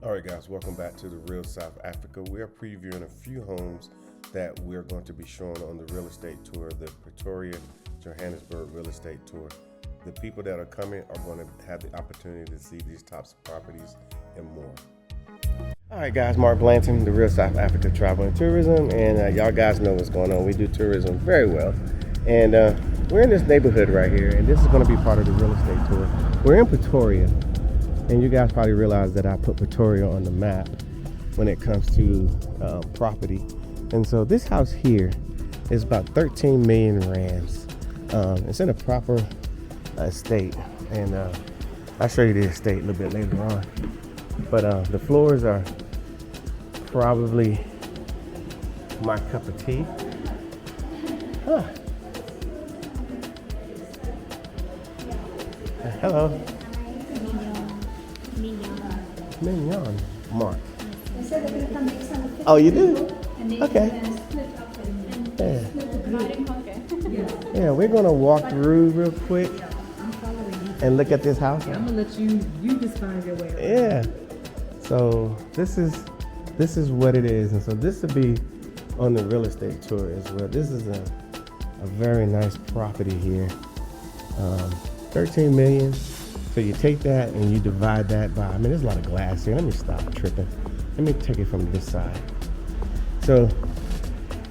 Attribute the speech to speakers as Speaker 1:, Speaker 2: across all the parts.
Speaker 1: All right, guys, welcome back to the Real South Africa. We are previewing a few homes that we're going to be showing on the real estate tour, the Pretoria, Johannesburg real estate tour. The people that are coming are going to have the opportunity to see these types of properties and more. All right, guys, Mark Blanton, the Real South Africa Travel and Tourism, and y'all guys know what's going on. We do tourism very well, and we're in this neighborhood right here, and this is going to be part of the real estate tour. We're in Pretoria. And you guys probably realize that I put Pretoria on the map when it comes to property. And so this house here is about 13 million rands. It's in a proper estate. And I'll show you the estate a little bit later on. But the floors are probably my cup of tea. Huh. Hello. Mignon, Mark. Oh, you do? Okay. Yeah, we're gonna walk through real quick and look at this house.
Speaker 2: Yeah, I'm gonna let you just find your way around.
Speaker 1: Yeah. So this is what it is, and so this will be on the real estate tour as well. This is a very nice property here. 13 million. So you take that and you divide that by, I mean, there's a lot of glass here. Let me stop tripping. Let me take it from this side. So,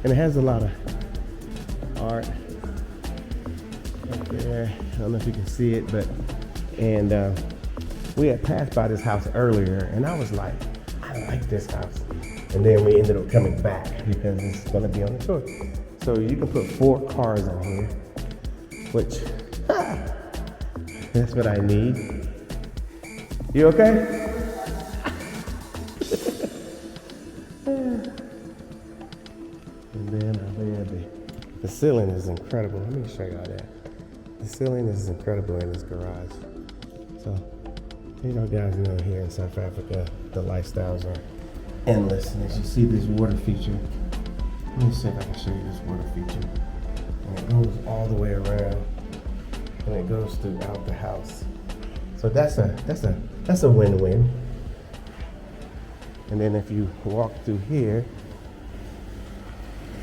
Speaker 1: and it has a lot of art up there. I don't know if you can see it, but, and we had passed by this house earlier and I was like, I like this house. And then we ended up coming back because it's gonna be on the tour. So you can put 4 cars in here, which, that's what I need. You okay? And then the ceiling is incredible. Let me show y'all that. The ceiling is incredible in this garage. So, you know, guys know here in South Africa, the lifestyles are endless. And as you see this water feature, let me see if I can show you this water feature. And it goes all the way around. And it goes throughout the house. So that's a win-win. And then if you walk through here,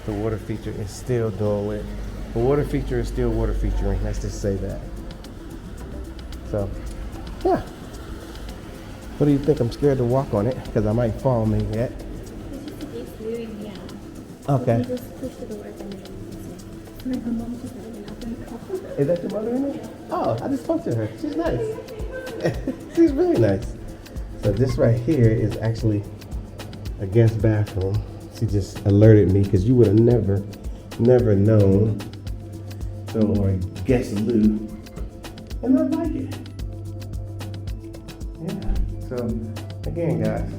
Speaker 1: the water feature is still doing it. The water feature is still water featuring, let's just say that. So, yeah. What do you think? I'm scared to walk on it because I might fall maybe yet. Okay.
Speaker 3: You just push to the work and then my mom just not even open the door.
Speaker 1: Is that your mother in it? Oh, I just spoke to her. She's nice. She's really nice. So this right here is actually a guest bathroom. She just alerted me because you would have never known. So, or a guest loo. And I like it. Yeah. So again, guys,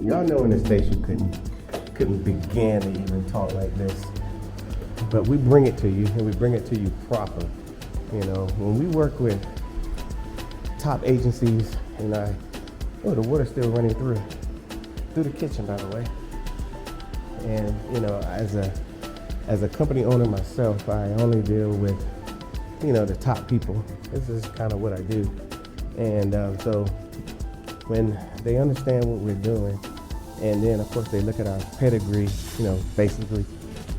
Speaker 1: y'all know in the States you couldn't begin to even talk like this. But we bring it to you, and we bring it to you proper. You know, when we work with top agencies, and the water's still running through the kitchen, by the way. And you know, as a company owner myself, I only deal with, you know, the top people. This is kind of what I do. And so when they understand what we're doing, and then of course they look at our pedigree, you know, basically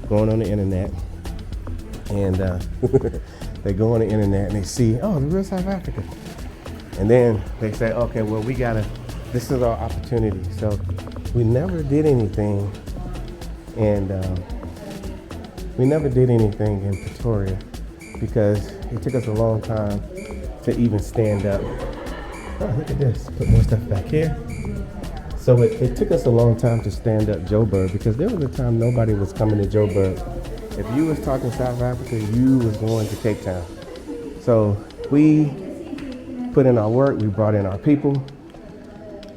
Speaker 1: going on the internet, and they go on the internet and they see, oh, the Real South Africa. And then they say, okay, well, this is our opportunity. So we never did anything, and we never did anything in Pretoria because it took us a long time to even stand up. Oh, look at this, put more stuff back here. So it took us a long time to stand up Joburg because there was a time nobody was coming to Joburg. If you was talking South Africa, you was going to Cape Town. So we put in our work, we brought in our people.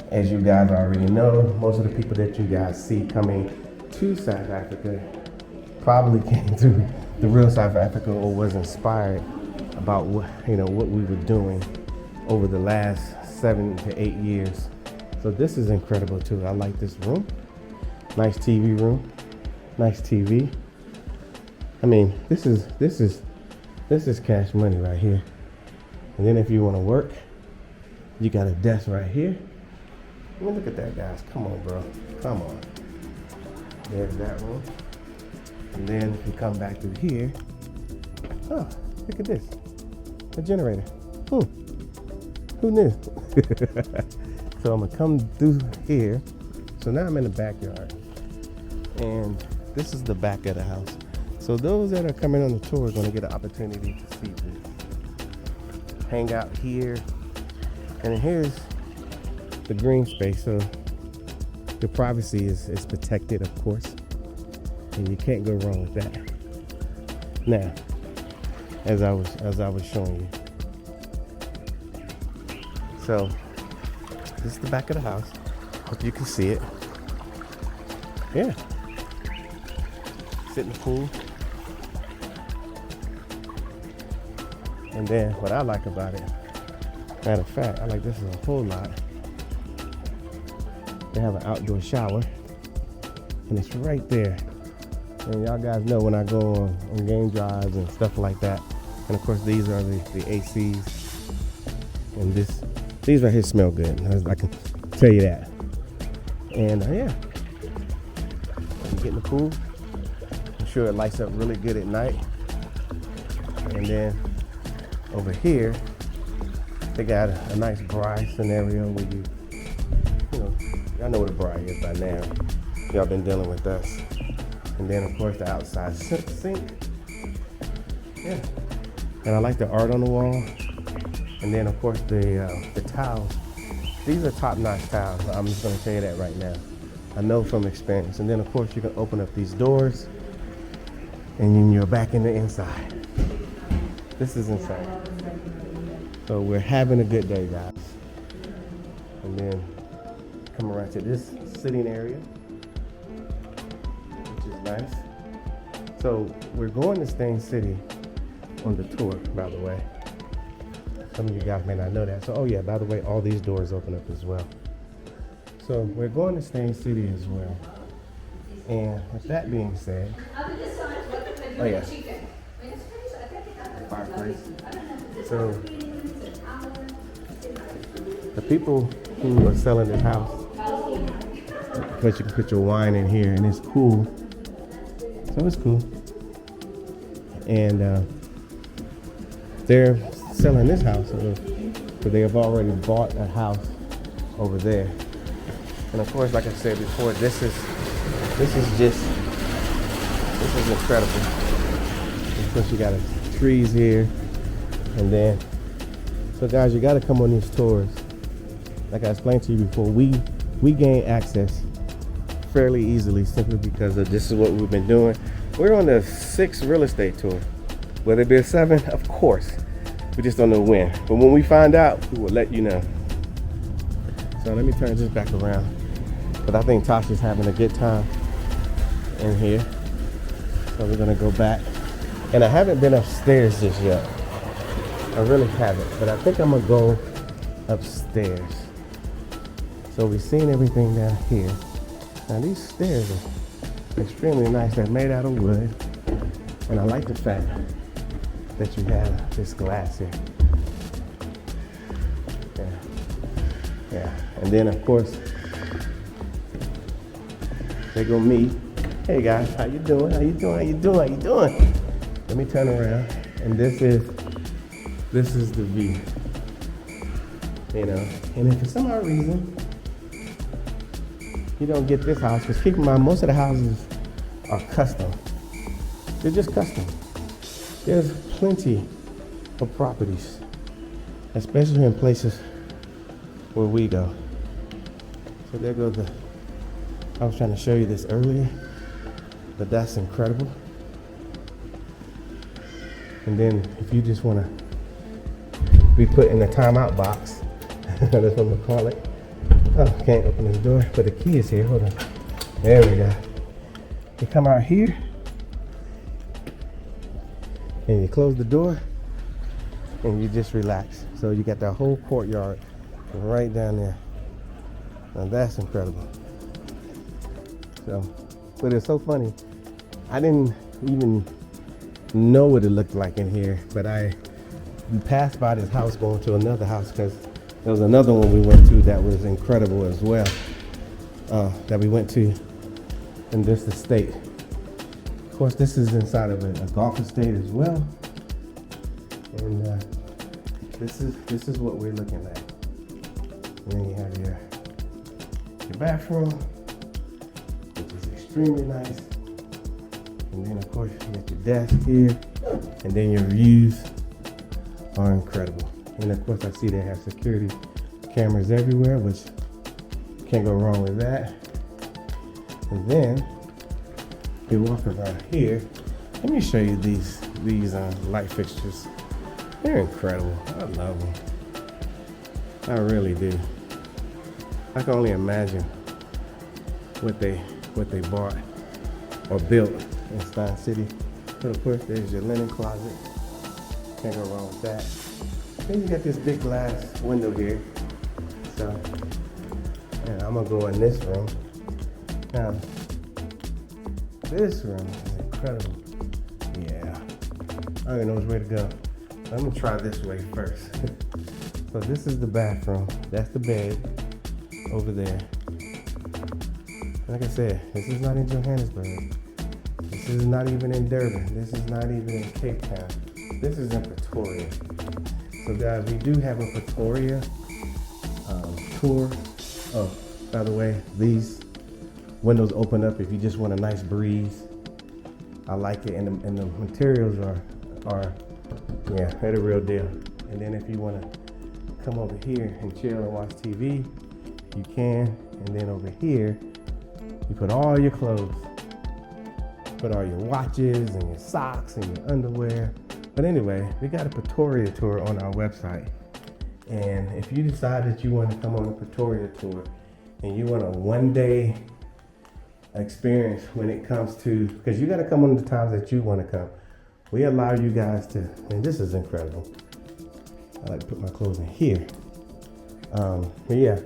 Speaker 1: As you guys already know, most of the people that you guys see coming to South Africa probably came through the Real South Africa or was inspired about what we were doing over the last 7 to 8 years. So this is incredible too. I like this room. Nice TV room. Nice TV. I mean, this is cash money right here. And then if you want to work, you got a desk right here. I mean, look at that, guys. Come on, bro. Come on. There's that room. And then if you come back through here, oh, look at this. A generator. Who knew? So I'm gonna come through here. So now I'm in the backyard. And this is the back of the house. So those that are coming on the tour are gonna get an opportunity to see this. Hang out here. And here's the green space. So the privacy is protected, of course. And you can't go wrong with that. Now, as I was showing you. So this is the back of the house. Hope you can see it. Yeah. Sit in the pool. And then what I like about it, matter of fact, I like this a whole lot. They have an outdoor shower, and it's right there. And y'all guys know when I go on game drives and stuff like that. And of course, these are the ACs. And these right here smell good. I can tell you that. And yeah, you get in the pool. I'm sure it lights up really good at night. And then over here, they got a nice braai scenario where y'all know what a braai is by now. Y'all been dealing with us. And then of course the outside sink. Yeah. And I like the art on the wall. And then of course the towels. These are top-notch towels. I'm just gonna tell you that right now. I know from experience. And then of course you can open up these doors and then you're back in the inside. This is insane. So we're having a good day, guys. And then come around to this sitting area, which is nice. So we're going to Stain City on the tour, by the way. Some of you guys may not know that. So, oh yeah, by the way, all these doors open up as well. So we're going to Stain City as well. And with that being said, oh yeah, fireplace. So the people who are selling this house, but you can put your wine in here and it's cool. So it's cool. And they're selling this house, but they have already bought a house over there. And of course, like I said before, this is incredible. Of course, you got trees here, and then, so guys, you got to come on these tours. Like I explained to you before, we gain access fairly easily simply because of this is what we've been doing. We're on the 6th real estate tour. Will there be a 7th? Of course. We just don't know when. But when we find out, we will let you know. So let me turn this back around. But I think Tasha's having a good time in here. So we're gonna go back. And I haven't been upstairs just yet. I really haven't. But I think I'm gonna go upstairs. So we've seen everything down here. Now these stairs are extremely nice. They're made out of wood. And I like the fact that you have this glass here. Yeah. And then of course, they go me. Hey guys, how you doing? How you doing? How you doing? How you doing? Let me turn around. And this is the view. You know, and if for some odd reason you don't get this house, because keep in mind most of the houses are custom. They're just custom. There's plenty of properties, especially in places where we go. So there goes I was trying to show you this earlier, but that's incredible. And then if you just want to be put in the timeout box, that's what we call it. Oh, can't open this door, but the key is here. Hold on. There we go. You come out here, and you close the door, and you just relax. So you got that whole courtyard right down there. Now that's incredible. So, but it's so funny. I didn't even know what it looked like in here, but we passed by this house going to another house because There was another one we went to that was incredible as well. That we went to in this estate. Of course, this is inside of a golf estate as well. And this is what we're looking at. And then you have your bathroom, which is extremely nice. And then of course you got your desk here, and then your views are incredible. And of course I see they have security cameras everywhere, which can't go wrong with that. And then you walk around here. Let me show you these light fixtures. They're incredible. I love them. I really do. I can only imagine what they bought or built in Stein City. But of course, there's your linen closet. Can't go wrong with that. Then you got this big glass window here. So, and I'm gonna go in this room. Now, this room is incredible. Yeah, I don't even know which way to go. Let me try this way first. So this is the bathroom. That's the bed over there. Like I said, this is not in Johannesburg. This is not even in Durban. This is not even in Cape Town. This is in Pretoria. So guys, we do have a Pretoria tour. Oh, by the way, these windows open up if you just want a nice breeze. I like it, and the materials are yeah, they're the real deal. And then if you want to come over here and chill and watch TV, you can. And then over here, you put all your clothes, put all your watches and your socks and your underwear. But anyway, we got a Pretoria tour on our website. And if you decide that you want to come on a Pretoria tour and you want a one-day experience when it comes to, because you got to come on the times that you want to come. We allow you guys to, and this is incredible. I like to put my clothes in here. But yeah,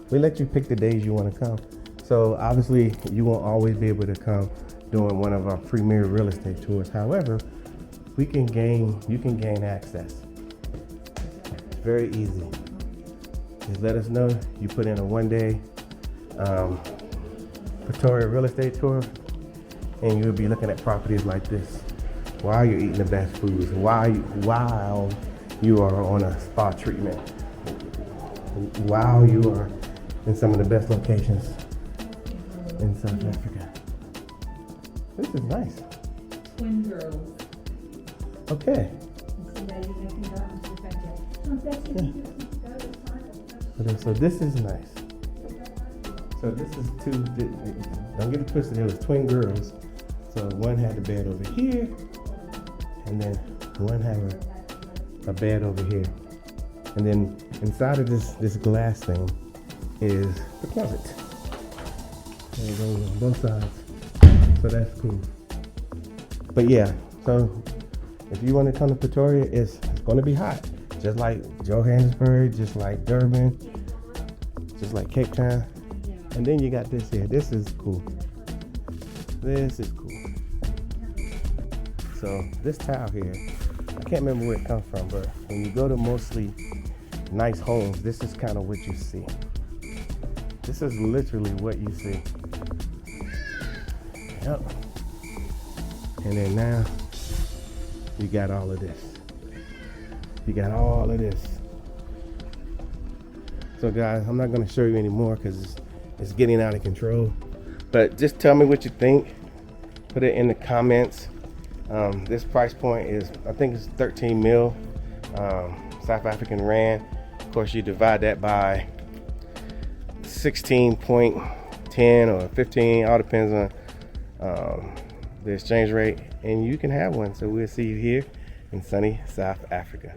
Speaker 1: we let you pick the days you want to come. So obviously you won't always be able to come during one of our premier real estate tours. However, you can gain access. It's very easy. Just let us know. You put in a one-day Pretoria real estate tour, and you'll be looking at properties like this while you're eating the best foods, while you are on a spa treatment, while you are in some of the best locations in South Africa. This is nice.
Speaker 2: Twin girls.
Speaker 1: Okay. Okay, so this is nice. So this is two, don't get it twisted, it was twin girls. So one had the bed over here, and then one had a bed over here. And then inside of this glass thing is the closet. And it goes on both sides. So that's cool. But yeah, so if you want to come to Pretoria, it's going to be hot. Just like Johannesburg, just like Durban, just like Cape Town. And then you got this here. This is cool. This is cool. So this tile here, I can't remember where it comes from, but when you go to mostly nice homes, this is kind of what you see. This is literally what you see. Yep. And then now you got all of this. You got all of this. So guys, I'm not going to show you anymore because it's getting out of control. But just tell me what you think. Put it in the comments. This price point is, I think it's 13 mil South African Rand. Of course, you divide that by 16.10 or 15, all depends on the exchange rate, and you can have one. So we'll see you here in sunny South Africa.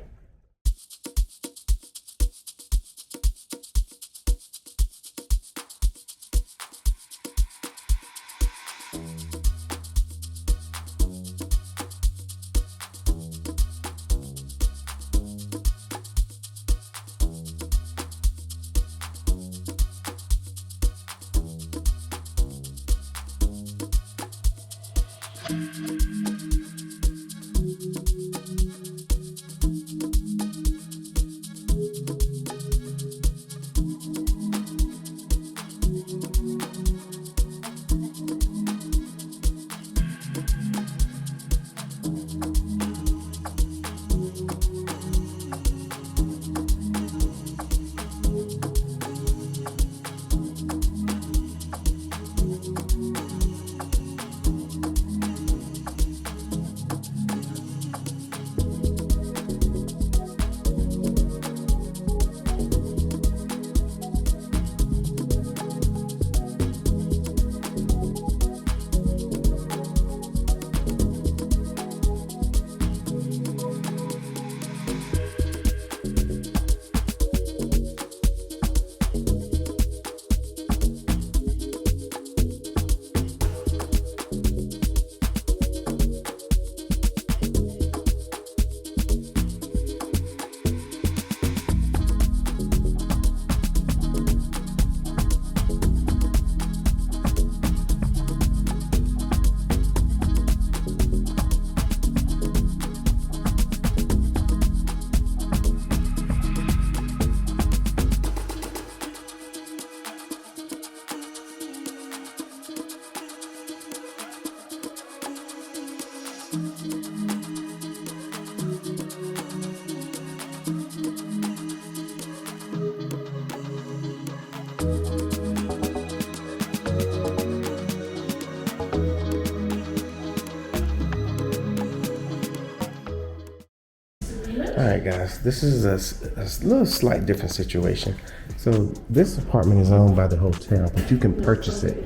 Speaker 1: right, guys, this is a little slight different situation. So this apartment is owned by the hotel, but you can purchase it,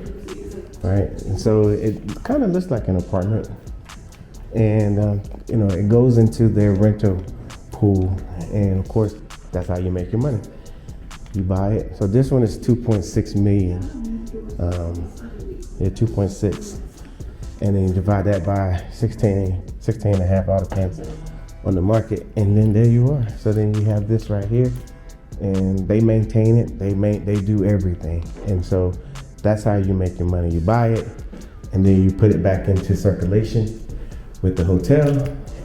Speaker 1: right? And so it kind of looks like an apartment, and you know, it goes into their rental pool, and of course, that's how you make your money. You buy it. So this one is 2.6 million. Yeah, 2.6, and then you divide that by 16 and a half, all depends on the market, and then there you are. So then you have this right here, and they maintain it. They do everything, and so that's how you make your money. You buy it, and then you put it back into circulation with the hotel,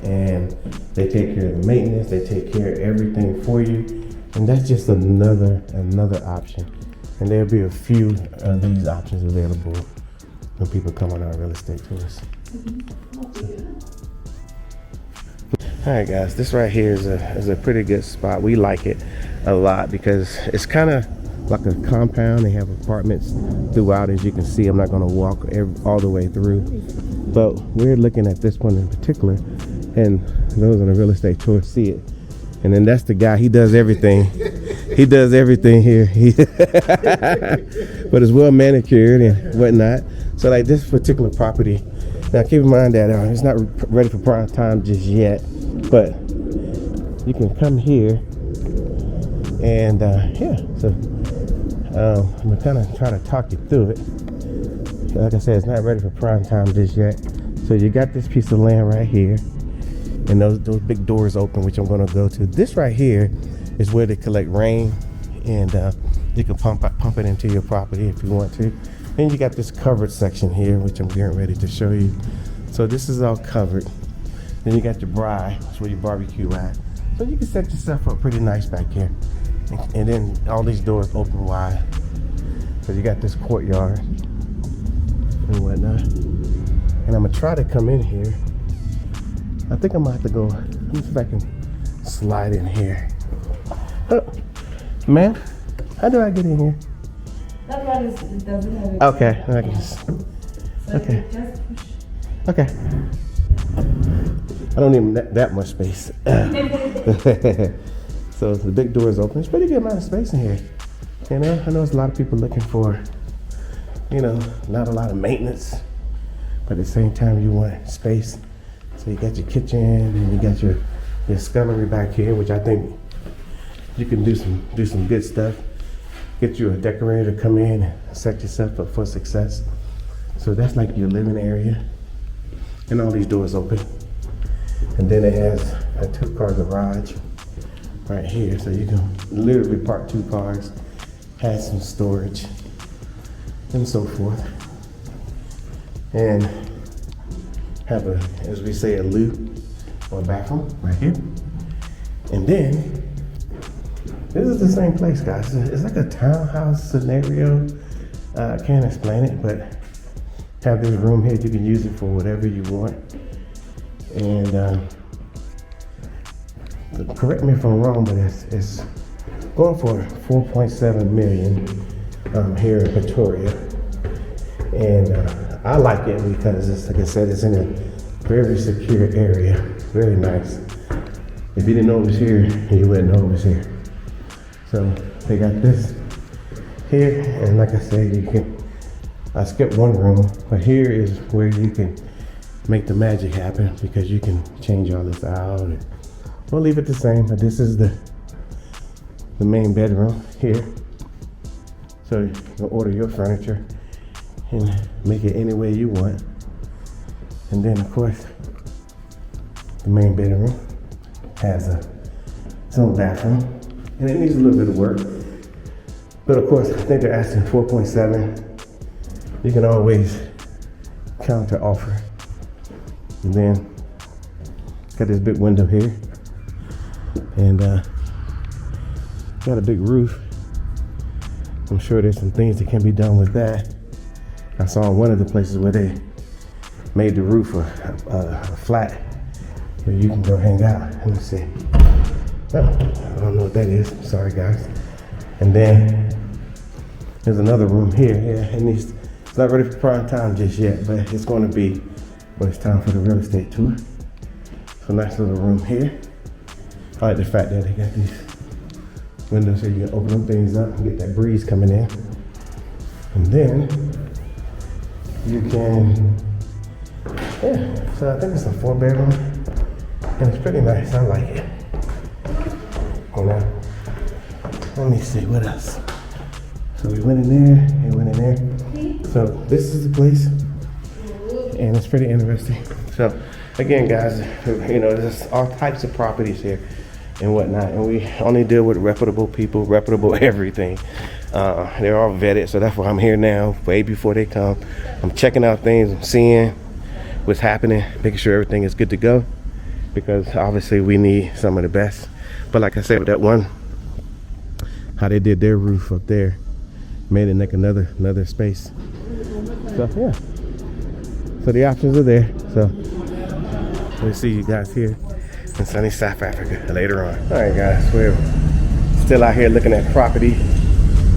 Speaker 1: and they take care of the maintenance. They take care of everything for you, and that's just another option. And there'll be a few of these options available when people come on our real estate tours. All right, guys, this right here is a pretty good spot. We like it a lot because it's kind of like a compound. They have apartments throughout, as you can see. I'm not going to walk all the way through, but we're looking at this one in particular, and those on the real estate tour see it. And then that's the guy. He does everything. He does everything here. But it's well manicured and whatnot. So like this particular property, now keep in mind that it's not ready for prime time just yet, but you can come here and yeah, so I'm gonna kind of try to talk you through it. Like I said, it's not ready for prime time just yet. So you got this piece of land right here, and those big doors open, which I'm gonna go to. This right here is where they collect rain, and you can pump it into your property if you want to. Then you got this covered section here, which I'm getting ready to show you. So this is all covered. Then you got your braai, that's where you barbecue at. So you can set yourself up pretty nice back here. And then all these doors open wide. So you got this courtyard and whatnot. And I'm gonna try to come in here. I think I'm gonna have to go, let me see if I can slide in here. Oh, man, how do I get in here?
Speaker 2: That one it doesn't have a
Speaker 1: Okay, I can just,
Speaker 2: so
Speaker 1: okay.
Speaker 2: you just push.
Speaker 1: Okay. I don't need that much space. So the big door is open. It's a pretty good amount of space in here. You know, I know there's a lot of people looking for, you know, not a lot of maintenance, but at the same time you want space. So you got your kitchen and you got your scullery back here, which I think you can do some good stuff. Get you a decorator to come in and set yourself up for success. So that's like your living area. And all these doors open. And then it has a 2-car garage right here. So you can literally park 2 cars, have some storage, and so forth. And have a, as we say, a loo or bathroom right here. And then, this is the same place, guys. It's like a townhouse scenario. I can't explain it, but have this room here. You can use it for whatever you want. And correct me if I'm wrong, but it's going for 4.7 million here in Pretoria. And I like it because, it's, like I said, it's in a very secure area. Very nice. If you didn't know it was here, you wouldn't know it was here. So they got this here, and like I said, you can, I skipped one room, but here is where you can make the magic happen, because you can change all this out. And we'll leave it the same, but this is the main bedroom here. So you can order your furniture and make it any way you want. And then of course, the main bedroom has its own bathroom. And it needs a little bit of work. But of course, I think they're asking 4.7. You can always counter offer. And then got this big window here. And got a big roof. I'm sure there's some things that can be done with that. I saw one of the places where they made the roof a flat where you can go hang out. Let me see. Oh, I don't know what that is. Sorry, guys. And then there's another room here. Yeah, it's not ready for prime time just yet, but it's going to be when it's time for the real estate tour. So nice little room here. I like the fact that they got these windows so you can open them things up and get that breeze coming in. And then you can, yeah, so I think it's a 4-bedroom and it's pretty nice. I like it. You know, let me see what else. So we went in there and went in there. So this is the place and it's pretty interesting. So again, guys, you know, there's all types of properties here and whatnot, and we only deal with reputable people, reputable everything. They're all vetted, so that's why I'm here now, way before they come. I'm checking out things, I'm seeing what's happening, making sure everything is good to go, because obviously we need some of the best. But like I said, with that one, how they did their roof up there, made it like another space. So yeah, so the options are there. So we'll see you guys here in sunny South Africa later on. All right, guys, we're still out here looking at property,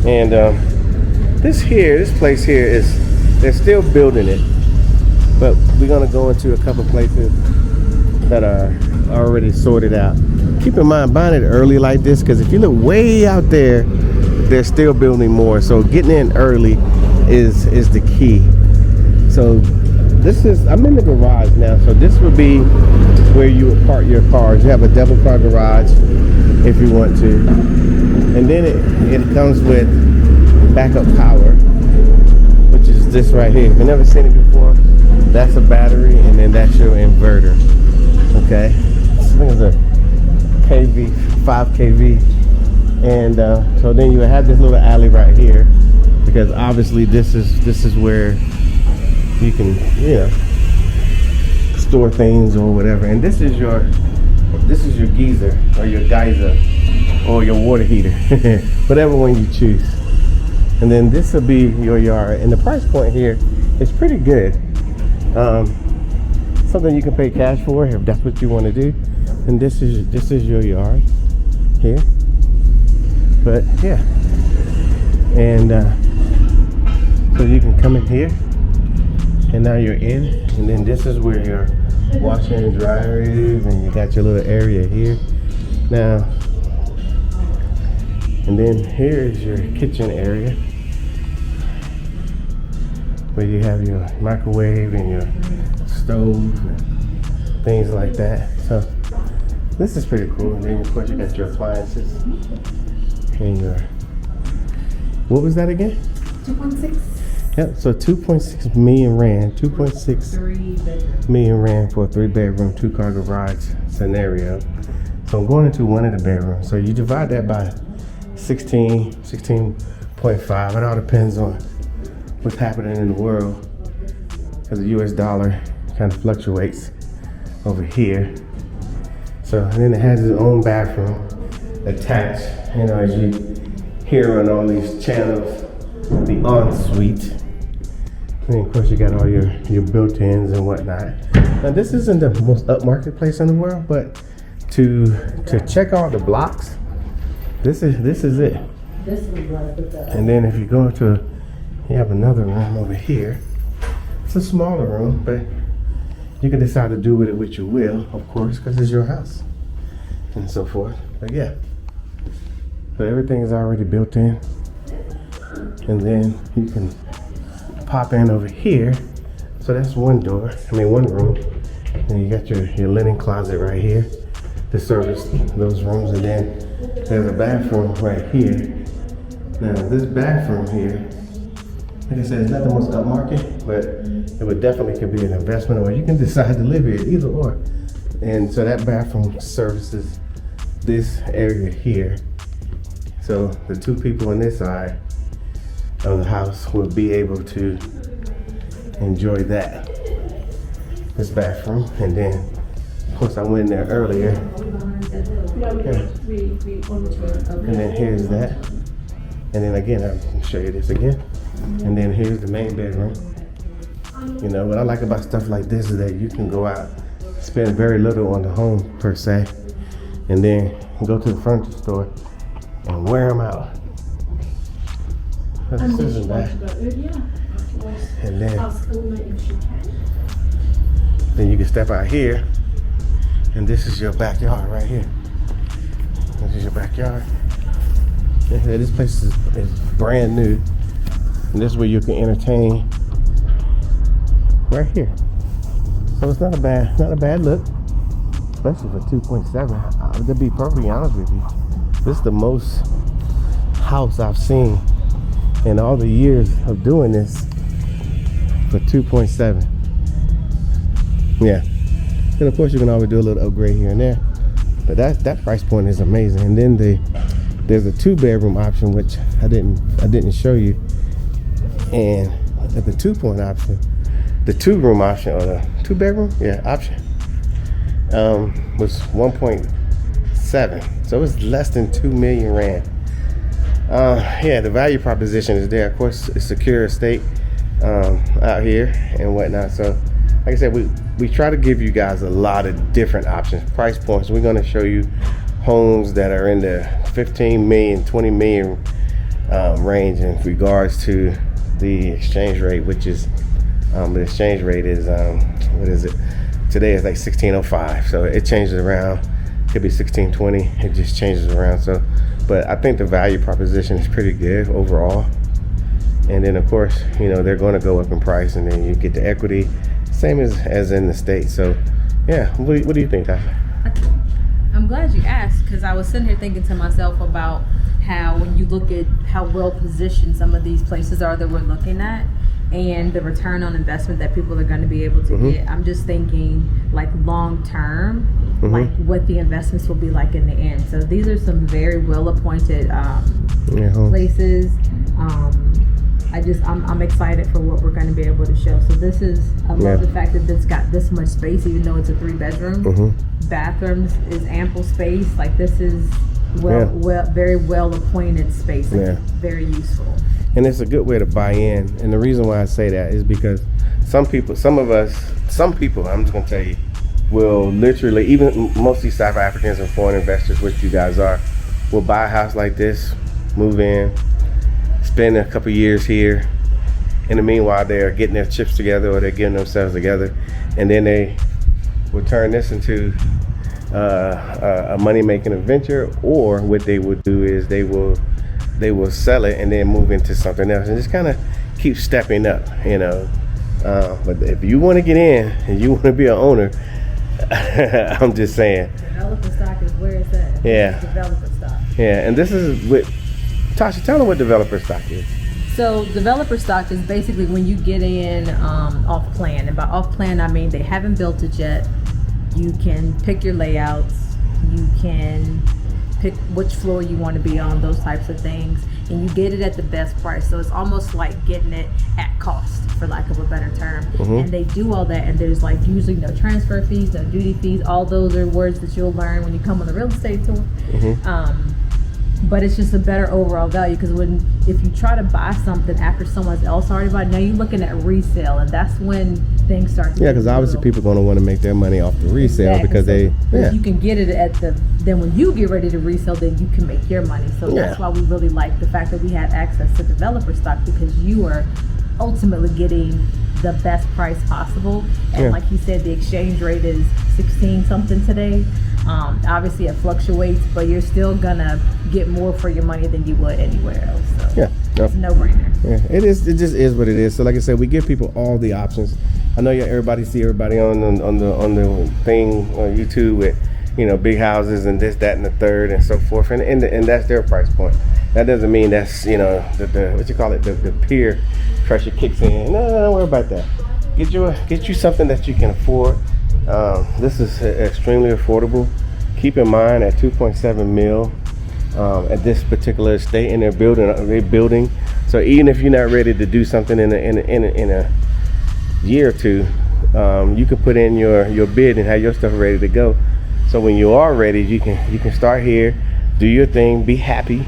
Speaker 1: and this place here is, they're still building it, but we're gonna go into a couple places that are already sorted out. Keep in mind, buying it early like this, because if you look way out there, they're still building more. So getting in early is the key. So this is, I'm in the garage now, so this would be where you would park your cars. You have a double car garage if you want to. And then it comes with backup power, which is this right here. If you've never seen it before, that's a battery, and then that's your inverter. Okay, this thing is a KV, 5 kV. And so then you have this little alley right here, because obviously this is where you can, you know, store things or whatever. And this is your geyser or your geyser or your water heater, whatever one you choose. And then this will be your yard, and the price point here is pretty good. Something you can pay cash for if that's what you want to do. And this is your yard here. But yeah, and so you can come in here, and now you're in, and then this is where your washer and dryer is, and you got your little area here now. And then here is your kitchen area, where you have your microwave and your stove and things like that. So this is pretty cool. And then of course you got your appliances and your, what was that again?
Speaker 3: 2.6.
Speaker 1: Yep, so 2.6 million rand, 2.6 million rand for a 3-bedroom, 2-car garage scenario. So I'm going into one of the bedrooms. So you divide that by 16.5. It all depends on what's happening in the world, because the US dollar kind of fluctuates over here. So, and then it has its own bathroom attached, you know, as you hear on all these channels, the ensuite. And of course you got all your built-ins and whatnot. Now this isn't the most upmarket place in the world, but to check out the blocks, this is it. And then if you go into, you have another room over here. It's a smaller room, but you can decide to do with it what you will, of course, because it's your house and so forth. But yeah, so everything is already built in. And then you can pop in over here. So that's one room. And you got your linen closet right here to service those rooms. And then there's a bathroom right here. Now this bathroom here, like I said, it's not the most upmarket, but it would definitely could be an investment, or you can decide to live here, either or. And so that bathroom services this area here. So the two people on this side of the house will be able to enjoy this bathroom. And then of course I went in there earlier. And then here's that. And then again, I'll show you this again. And then here's the main bedroom. You know, what I like about stuff like this is that you can go out, spend very little on the home per se, and then go to the furniture store and wear them out. This isn't bad. And then you can step out here, and this is your backyard right here. This is your backyard. Yeah, this place is brand new. And this is where you can entertain right here. So it's not a bad look, especially for 2.7. To be perfectly honest with you, this is the most house I've seen in all the years of doing this for 2.7. Yeah. And of course you can always do a little upgrade here and there. But that price point is amazing. And then there's a 2-bedroom option, which I didn't show you. And at the 2-point option, the 2-room option, or the 2-bedroom, option, was 1.7. So it's less than 2 million rand. The value proposition is there. Of course, it's secure estate out here and whatnot. So, like I said, we try to give you guys a lot of different options, price points. We're going to show you homes that are in the 15 million, 20 million range in regards to the exchange rate, which is the exchange rate is what is it? Today is like 1605, so it changes around. Could be 1620. It just changes around. So, but I think the value proposition is pretty good overall. And then of course, they're going to go up in price, and then you get the equity, same as in the States. So, yeah. What do you think, Tasha?
Speaker 2: I'm glad you asked, because I was sitting here thinking to myself about how when you look at how well positioned some of these places are that we're looking at, and the return on investment that people are going to be able to get, I'm just thinking like long term, like what the investments will be like in the end. So these are some very well appointed places. I'm excited for what we're going to be able to show. So this is, I love the fact that it's got this much space, even though it's a 3-bedroom. Bathrooms is ample space. Like this is very well appointed space. Like very useful.
Speaker 1: And it's a good way to buy in. And the reason why I say that is because some people, I'm just gonna tell you, will literally, even mostly South Africans and foreign investors, which you guys are, will buy a house like this, move in, spend a couple years here. In the meanwhile, they're getting their chips together, or they're getting themselves together, and then they will turn this into a money-making venture. Or what they will do is they will sell it and then move into something else, and just kind of keep stepping up, but if you want to get in and you want to be an owner, I'm just saying,
Speaker 2: developer stock is where it's at.
Speaker 1: Yeah.
Speaker 2: Developer stock.
Speaker 1: Yeah. And this is what Tasha, tell them what developer stock is.
Speaker 2: So developer stock is basically when you get in off plan, and by off plan I mean they haven't built it yet. You can pick your layouts, you can pick which floor you want to be on, those types of things, and you get it at the best price. So it's almost like getting it at cost, for lack of a better term. And they do all that, and there's like usually no transfer fees, no duty fees. All those are words that you'll learn when you come on the real estate tour. But it's just a better overall value, because if you try to buy something after someone else already bought, now you're looking at resale, and that's when things start to
Speaker 1: because obviously people are going to want to make their money off the resale. Because
Speaker 2: you can get it at then when you get ready to resell, then you can make your money. So that's why we really like the fact that we have access to developer stock, because you are ultimately getting the best price possible. And like you said, the exchange rate is 16 something today. Obviously it fluctuates, but you're still gonna get more for your money than you would anywhere else. So it's a no-brainer.
Speaker 1: It is. It just is what it is. So like I said, we give people all the options. I know everybody see everybody on the thing on YouTube with big houses and this, that, and the third, and so forth, and that's their price point. That doesn't mean that's the what you call it, the peer pressure kicks in. No, don't worry about that. Get you something that you can afford. This is extremely affordable. Keep in mind at 2.7 mil at this particular estate, and they're building. So even if you're not ready to do something in a year or two, you can put in your bid and have your stuff ready to go. So when you are ready, you can start here, do your thing, be happy,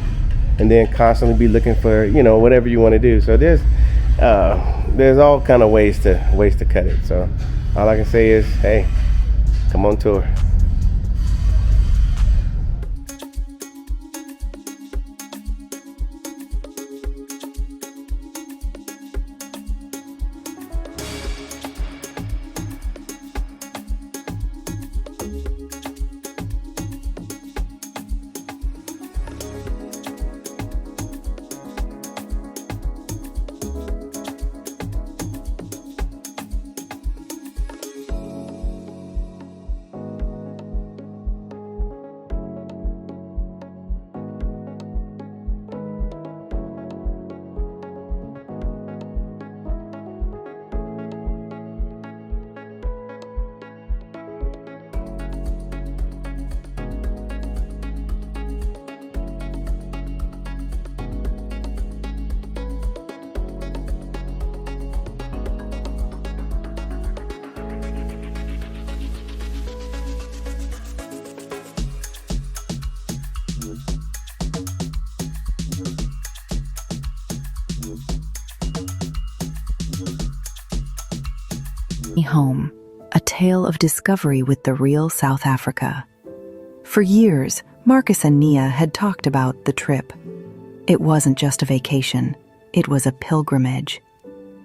Speaker 1: and then constantly be looking for whatever you want to do. So there's all kind of ways to cut it. So all I can say is, hey, come on tour.
Speaker 4: Home, a tale of discovery with the real South Africa. For years, Marcus and Nia had talked about the trip. It wasn't just a vacation, it was a pilgrimage.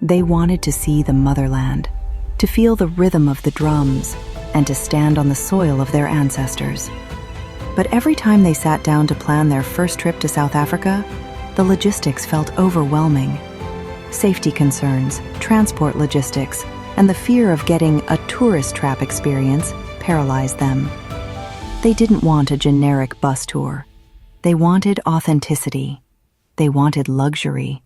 Speaker 4: They wanted to see the motherland, to feel the rhythm of the drums, and to stand on the soil of their ancestors. But every time they sat down to plan their first trip to South Africa, the logistics felt overwhelming. Safety concerns, transport logistics, and the fear of getting a tourist trap experience paralyzed them. They didn't want a generic bus tour. They wanted authenticity. They wanted luxury.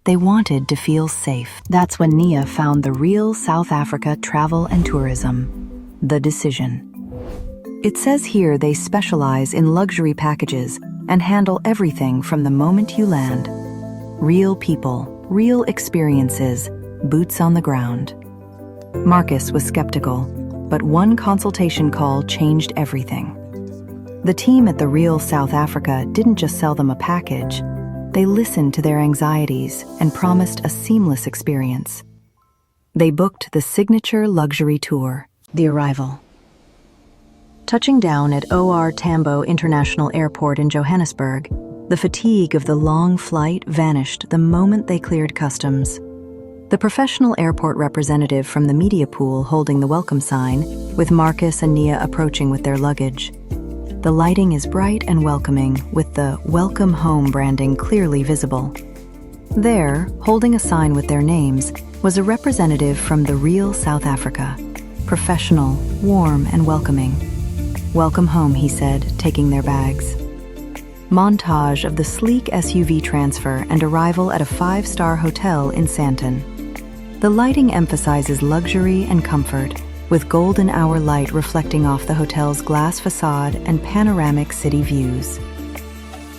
Speaker 4: They wanted to feel safe. That's when Nia found the real South Africa Travel and Tourism, The Decision. It says here they specialize in luxury packages and handle everything from the moment you land. Real people, real experiences, boots on the ground. Marcus was skeptical, but one consultation call changed everything. The team at the Real South Africa didn't just sell them a package. They listened to their anxieties and promised a seamless experience. They booked the signature luxury tour, The Arrival. Touching down at OR Tambo International Airport in Johannesburg, the fatigue of the long flight vanished the moment they cleared customs. The professional airport representative from the media pool holding the welcome sign, with Marcus and Nia approaching with their luggage. The lighting is bright and welcoming, with the Welcome Home branding clearly visible. There, holding a sign with their names, was a representative from the Real South Africa. Professional, warm, and welcoming. "Welcome home," he said, taking their bags. Montage of the sleek SUV transfer and arrival at a 5-star hotel in Sandton. The lighting emphasizes luxury and comfort, with golden hour light reflecting off the hotel's glass facade and panoramic city views.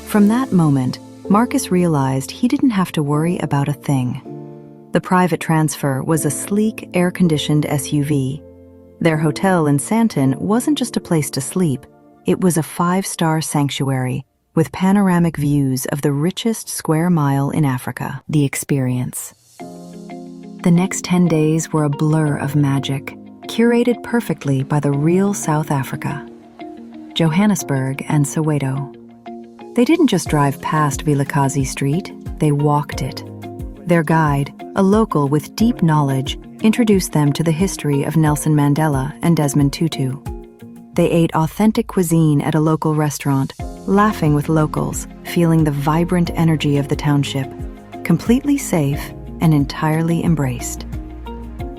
Speaker 4: From that moment, Marcus realized he didn't have to worry about a thing. The private transfer was a sleek, air-conditioned SUV. Their hotel in Sandton wasn't just a place to sleep, it was a 5-star sanctuary with panoramic views of the richest square mile in Africa. The experience. The next 10 days were a blur of magic, curated perfectly by the Real South Africa. Johannesburg and Soweto. They didn't just drive past Vilakazi Street, they walked it. Their guide, a local with deep knowledge, introduced them to the history of Nelson Mandela and Desmond Tutu. They ate authentic cuisine at a local restaurant, laughing with locals, feeling the vibrant energy of the township, completely safe and entirely embraced.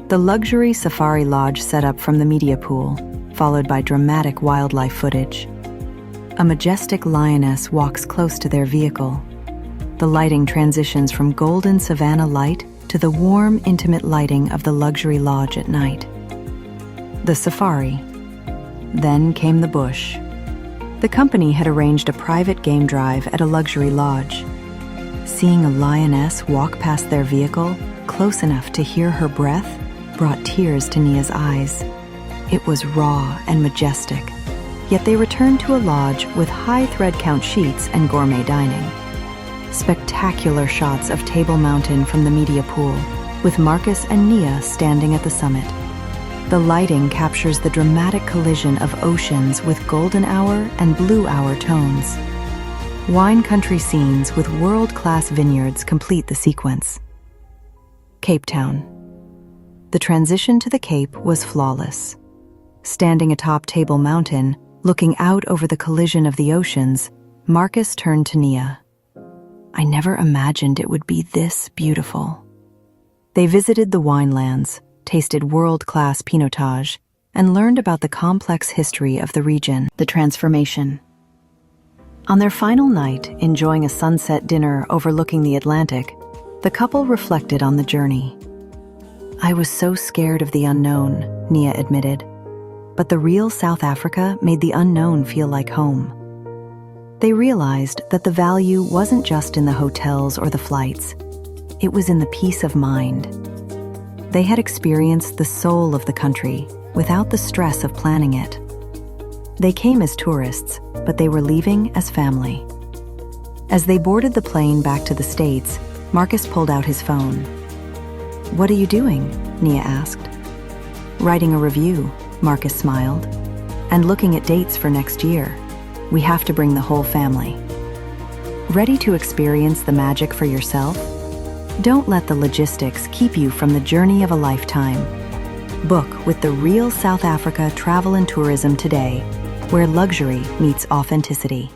Speaker 4: The luxury safari lodge set up from the media pool, followed by dramatic wildlife footage. A majestic lioness walks close to their vehicle. The lighting transitions from golden savanna light to the warm, intimate lighting of the luxury lodge at night. The safari. Then came the bush. The company had arranged a private game drive at a luxury lodge. Seeing a lioness walk past their vehicle, close enough to hear her breath, brought tears to Nia's eyes. It was raw and majestic, yet they returned to a lodge with high thread count sheets and gourmet dining. Spectacular shots of Table Mountain from the media pool, with Marcus and Nia standing at the summit. The lighting captures the dramatic collision of oceans with golden hour and blue hour tones. Wine country scenes with world-class vineyards complete the sequence. Cape Town. The transition to the Cape was flawless. Standing atop Table Mountain, looking out over the collision of the oceans, Marcus turned to Nia. "I never imagined it would be this beautiful." They visited the winelands, tasted world-class pinotage, and learned about the complex history of the region. The transformation. On their final night, enjoying a sunset dinner overlooking the Atlantic, the couple reflected on the journey. "I was so scared of the unknown," Nia admitted. But the Real South Africa made the unknown feel like home. They realized that the value wasn't just in the hotels or the flights. It was in the peace of mind. They had experienced the soul of the country without the stress of planning it. They came as tourists, but they were leaving as family. As they boarded the plane back to the States, Marcus pulled out his phone. "What are you doing?" Nia asked. Writing a review, Marcus smiled. And looking at dates for next year. We have to bring the whole family. Ready to experience the magic for yourself? Don't let the logistics keep you from the journey of a lifetime. Book with the Real South Africa Travel and Tourism today, where luxury meets authenticity.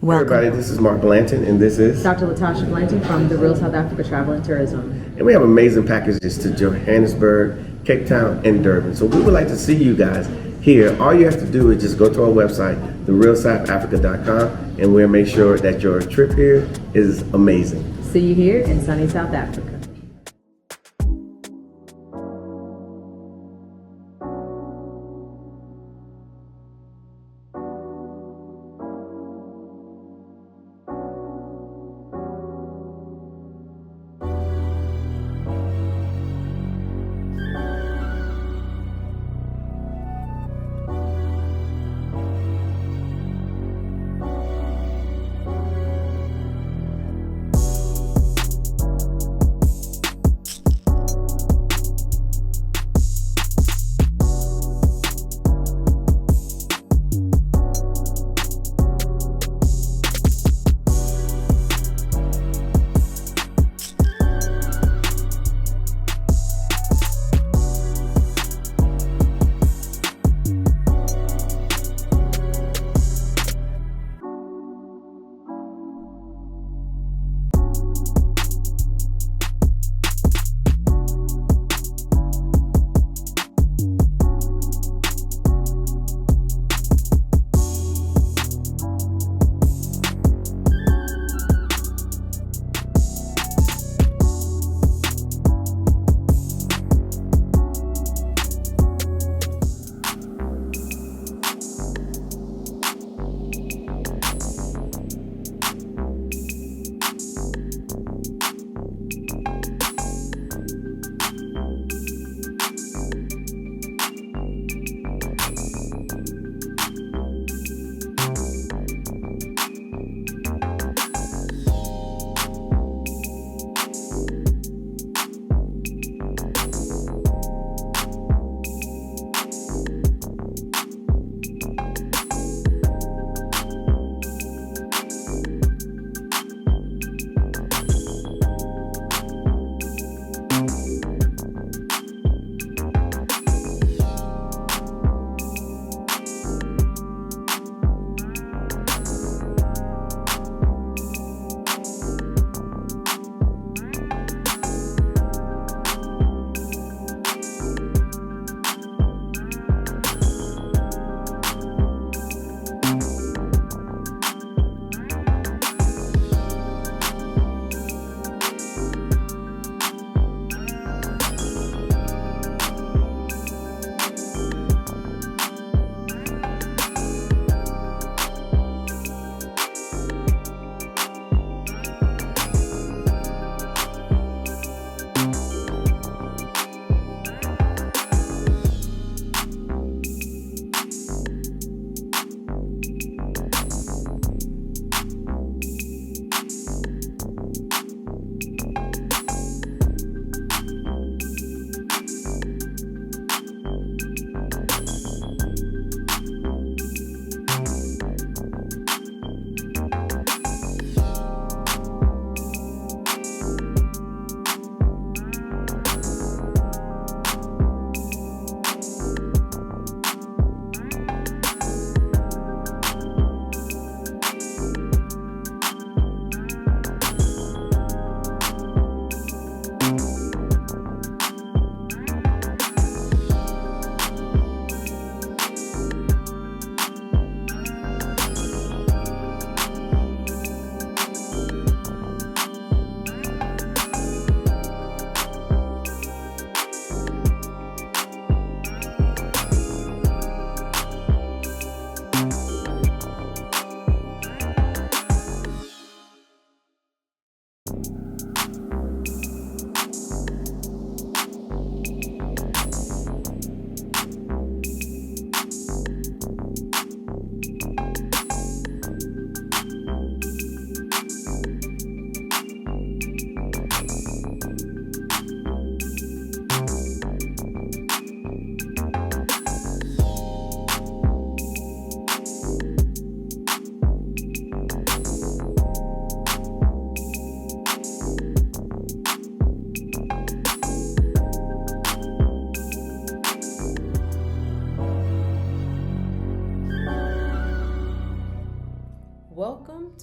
Speaker 1: Hey
Speaker 4: Welcome.
Speaker 1: everybody, this is Mark Blanton, and this is...
Speaker 2: Dr. Latasha Blanton from the Real South Africa Travel and Tourism.
Speaker 1: And we have amazing packages to Johannesburg, Cape Town, and Durban. So we would like to see you guys here. All you have to do is just go to our website, therealsouthafrica.com, and we'll make sure that your trip here is amazing.
Speaker 2: See you here in sunny South Africa.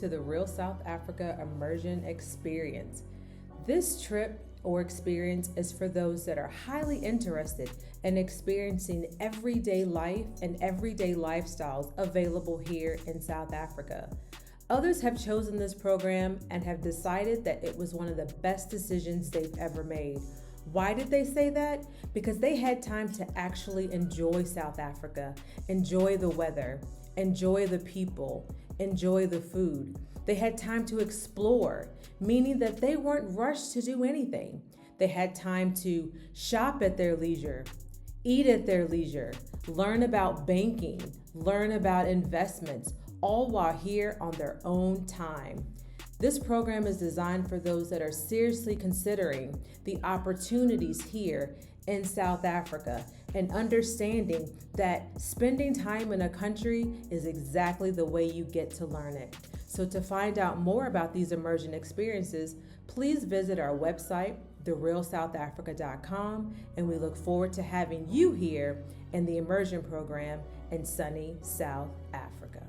Speaker 2: to the Real South Africa Immersion Experience. This trip or experience is for those that are highly interested in experiencing everyday life and everyday lifestyles available here in South Africa. Others have chosen this program and have decided that it was one of the best decisions they've ever made. Why did they say that? Because they had time to actually enjoy South Africa, enjoy the weather, enjoy the people, enjoy the food. They had time to explore, meaning that they weren't rushed to do anything. They had time to shop at their leisure, eat at their leisure, learn about banking, learn about investments, all while here on their own time. This program is designed for those that are seriously considering the opportunities here in South Africa and understanding that spending time in a country is exactly the way you get to learn it. So to find out more about these immersion experiences, please visit our website, therealsouthafrica.com, and we look forward to having you here in the immersion program in sunny South Africa.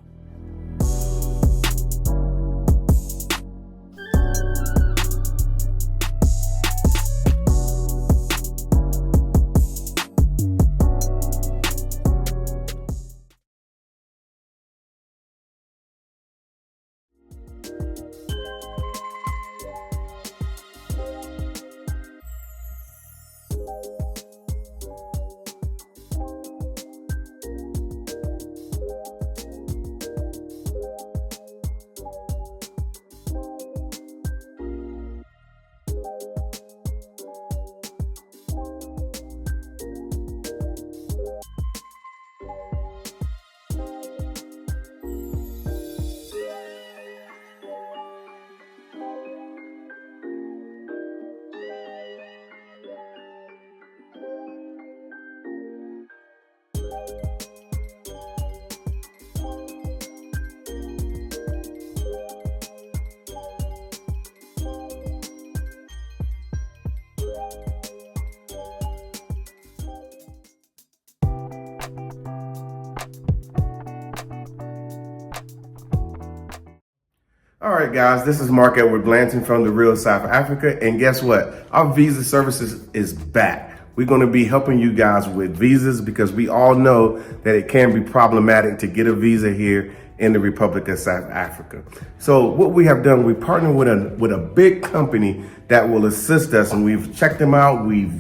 Speaker 1: All right, guys, this is Mark Edward Blanton from the Real South Africa. And guess what? Our visa services is back. We're going to be helping you guys with visas because we all know that it can be problematic to get a visa here in the Republic of South Africa. So what we have done, we partnered with a big company that will assist us, and we've checked them out. We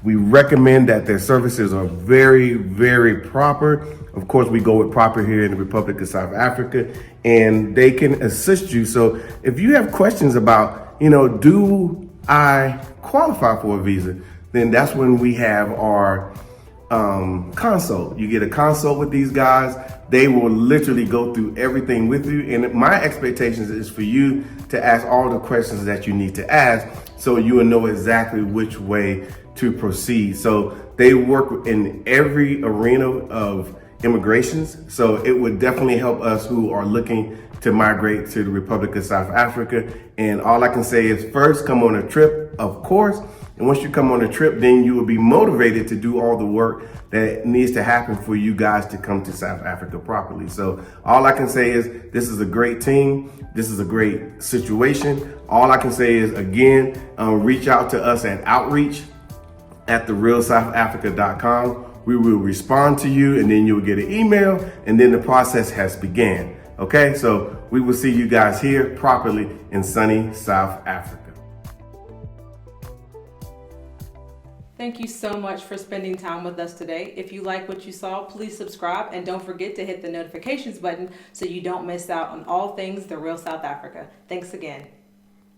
Speaker 1: recommend that their services are very, very proper. Of course, we go with proper here in the Republic of South Africa, and they can assist you. So if you have questions about, do I qualify for a visa? Then that's when we have our consult. You get a consult with these guys. They will literally go through everything with you. And my expectations is for you to ask all the questions that you need to ask so you will know exactly which way to proceed. So they work in every arena of immigrations. So it would definitely help us who are looking to migrate to the Republic of South Africa. And all I can say is first, come on a trip, of course. And once you come on a trip, then you will be motivated to do all the work that needs to happen for you guys to come to South Africa properly. So all I can say is this is a great team. This is a great situation. All I can say is, again, reach out to us at outreach at therealsouthafrica.com. We will respond to you, and then you'll get an email, and then the process has began. Okay, so we will see you guys here properly in sunny South Africa.
Speaker 2: Thank you so much for spending time with us today. If you like what you saw, please subscribe and don't forget to hit the notifications button so you don't miss out on all things The Real South Africa. Thanks again.